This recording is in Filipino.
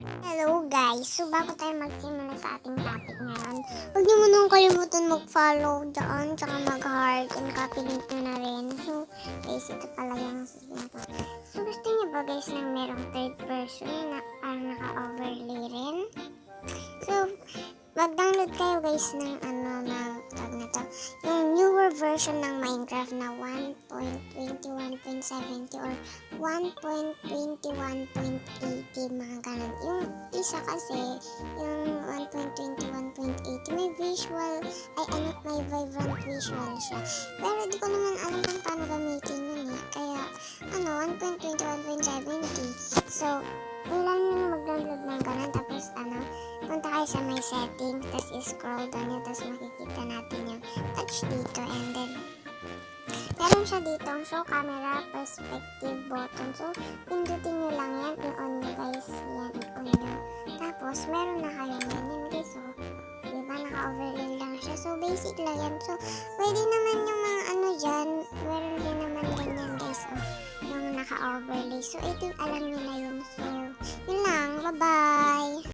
Hello guys! So bago tayo magsimula sa ating topic ngayon, huwag niyo munang kalimutan mag-follow dyan, tsaka mag-heart and copy link nyo na rin. So guys, ito pala yung sasabihin ko. So gusto niyo ba guys ng merong third person na parang naka-overlay rin? So mag-download kayo guys ng tawag na to, yung newer version ng Minecraft na 1.21.70 or 1.21.80 mga ganun. Yung isa kasi, yung 1.21.80 may visual, may vibrant visual siya. Pero di ko naman alam kung paano gamitin yun eh. Kaya 1.21.70. So, kailangan nyo mag-download ng ganun. Tapos punta kayo sa my setting, tapos i-scroll down nyo, tapos makikita natin yung touch dito, and then meron siya dito ang show camera perspective button. So pindutin nyo lang yan, i-on nyo guys, yan, i-on nyo. Tapos meron na kayo ganyan guys, so diba naka-overlay lang siya, so basic lang yan. So pwede naman yung mga dyan, meron din naman ganyan guys, yung naka-overlay. So I think alam nyo na yun, so yun lang, bye bye.